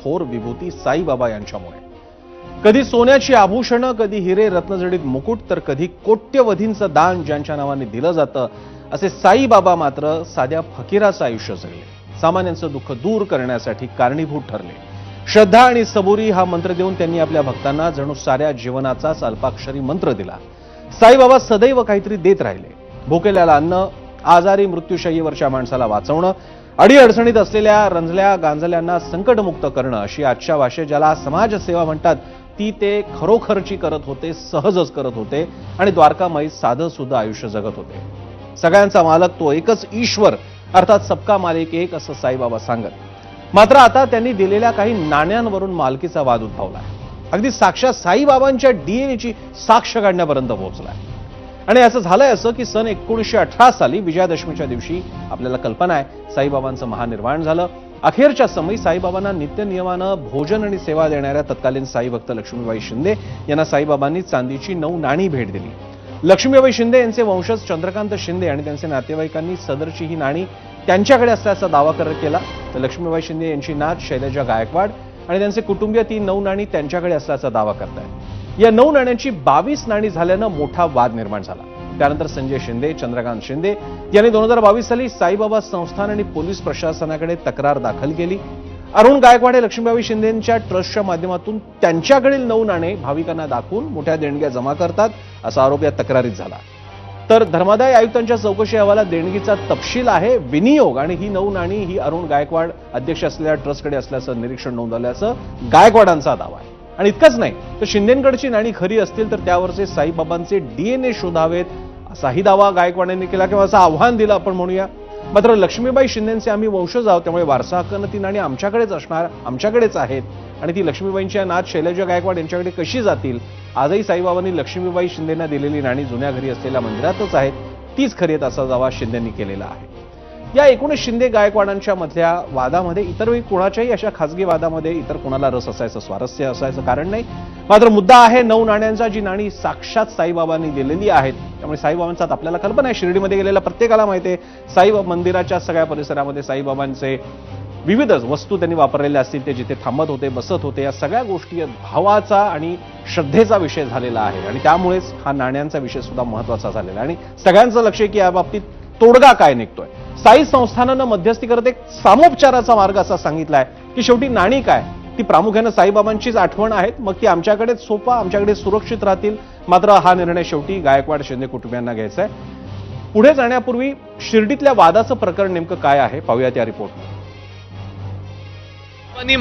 थोर विभूती साईबाबा यांच्यामुळे। कधी सोन्याची आभूषणं, कधी हिरे रत्नजडित मुकुट, तर कधी कोट्यवधींचं दान ज्यांच्या नावाने दिलं जातं, असे साईबाबा मात्र साध्या फकीराचं आयुष्य जगले। सामान्यांचं दुःख दूर करण्यासाठी कारणीभूत ठरले। श्रद्धा आणि सबुरी हा मंत्र देऊन त्यांनी आपल्या भक्तांना जणू साऱ्या जीवनाचाच अल्पाक्षरी मंत्र दिला। साईबाबा सदैव काहीतरी देत राहिले। भुकेल्याला अन्न, आजारी मृत्यूशय्येवरच्या माणसाला वाचवणं, अडीअडचणीत असलेल्या रंजल्या गांजल्यांना संकटमुक्त करणं, अशी आजच्या भाषेत ज्याला समाजसेवा म्हणतात ती ते खरोखरची करत होते, सहजच करत होते आणि द्वारकामाई साधं सुद्धा आयुष्य जगत होते। सगळ्यांचा मालक तो एकच ईश्वर, अर्थात सबका मालिक एक, असं साईबाबा सांगत। मात्र आता त्यांनी दिलेल्या काही नाण्यांवरून मालकीचा वाद उद्भवलाय। अगदी साक्षात साईबाबांच्या डीएनएची साक्ष काढण्यापर्यंत पोहोचलाय। आणि असं झालंय असं की सन 1918 साली विजयादशमीच्या दिवशी आपल्याला कल्पना आहे साईबाबांचं महानिर्वाण झालं। अखेरच्या समयी साईबाबांना नित्यनियमानं भोजन आणि सेवा देणाऱ्या तत्कालीन साईभक्त लक्ष्मीबाई शिंदे यांना साईबाबांनी चांदीची 9 नाणी भेट दिली। लक्ष्मीबाई शिंदे यांचे वंशज चंद्रकांत शिंदे आणि त्यांचे नातेवाईकांनी सदरची ही नाणी त्यांच्याकडे असल्याचा दावा केला। तर लक्ष्मीबाई शिंदे यांची नात शैलजा गायकवाड आणि त्यांचे कुटुंबीय ती 9 नाणी त्यांच्याकडे असल्याचा दावा करतायत। या 9 नाण्यांची 22 नाणी झाल्यानं मोठा वाद निर्माण झाला। त्यानंतर संजय शिंदे, चंद्रकांत शिंदे यांनी 2022 साली साईबाबा संस्थान आणि पोलीस प्रशासनाकडे तक्रार दाखल केली। अरुण गायकवाड हे लक्ष्मीबाई शिंदेंच्या ट्रस्टच्या माध्यमातून त्यांच्याकडील 9 नाणे भाविकांना दाखवून मोठ्या देणग्या जमा करतात, असा आरोप या तक्रारीत झाला। तर धर्मादाय आयुक्तांच्या चौकशी अहवालात देणगीचा तपशील आहे। विनियोग आणि ही 9 नाणी ही अरुण गायकवाड अध्यक्ष असलेल्या ट्रस्टकडे असल्याचं निरीक्षण नोंदवल्याचं गायकवाडांचा दावा आहे। आणि इतकंच नाही तर शिंदेंकडची नाणी खरी असतील तर त्यावरचे साईबाबांचे डीएनए शोधावेत, असाही दावा गायकवाडांनी केला किंवा असं आव्हान दिलं आपण म्हणूया। मात्र लक्ष्मीबाई शिंदेंचे आम्ही वंशज आहोत, त्यामुळे वारसा हक्कानं ती नाणी आमच्याकडेच असणार, आमच्याकडेच आहेत आणि ती लक्ष्मीबाईंच्या नात शैलजा गायकवाड यांच्याकडे कशी जातील? आजही साईबाबांनी लक्ष्मीबाई शिंदेंना दिलेली नाणी जुन्या घरी असलेल्या मंदिरातच आहेत, तीच खरी आहेत असा दावा शिंदेंनी केलेला आहे। या एकूणच शिंदे गायकवाडांच्या मधल्या वादामध्ये इतर वेळी कोणाच्याही अशा खासगी वादामध्ये इतर कोणाला रस असायचं, स्वारस्य असायचं कारण नाही। मात्र मुद्दा आहे 9 नाण्यांचा, जी नाणी साक्षात साईबाबांनी दिलेली आहेत। त्यामुळे साईबाबांचा आपल्याला कल्पना आहे, शिर्डीमध्ये गेलेल्या प्रत्येकाला माहिती आहे साईबाबा मंदिराच्या सगळ्या परिसरामध्ये साईबाबांचे विविध वस्तू त्यांनी वापरलेल्या असतील, ते जिथे थांबत होते, बसत होते, या सगळ्या गोष्टी भावाचा आणि श्रद्धेचा विषय झालेला आहे आणि त्यामुळेच हा नाण्यांचा विषय सुद्धा महत्त्वाचा झालेला आहे। आणि सगळ्यांचं लक्ष आहे की या बाबतीत तोडगा काय निघतोय। साई संस्थानानं मध्यस्थी करत एक सामोपचाराचा मार्ग असा सांगितलाय की शेवटी नाणी काय ती प्रामुख्यानं साईबाबांचीच आठवण आहेत, मग ती आमच्याकडेच सोपा, आमच्याकडे सुरक्षित राहतील। मात्र हा निर्णय शेवटी गायकवाड शिंदे कुटुंबियांना घ्यायचा आहे। पुढे जाण्यापूर्वी शिर्डीतल्या वादाचं प्रकरण नेमकं काय आहे पाहूयात या रिपोर्टमध्ये। महानिर्वाण